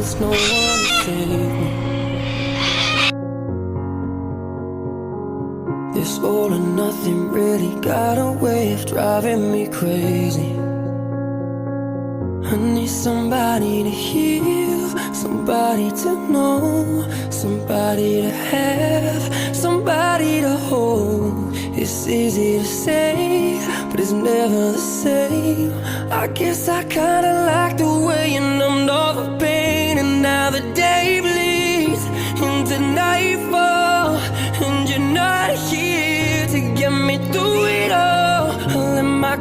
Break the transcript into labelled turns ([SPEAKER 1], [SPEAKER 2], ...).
[SPEAKER 1] there's no one to save me. This all or nothing really got a way of driving me crazy. I need somebody to heal, somebody to know, somebody to have, somebody to hold. It's easy to say, but it's never the same. I guess I kinda like the way you numbed all the pain. And now the day bleeds into nightfall, and you're not here to get me through it all. I let my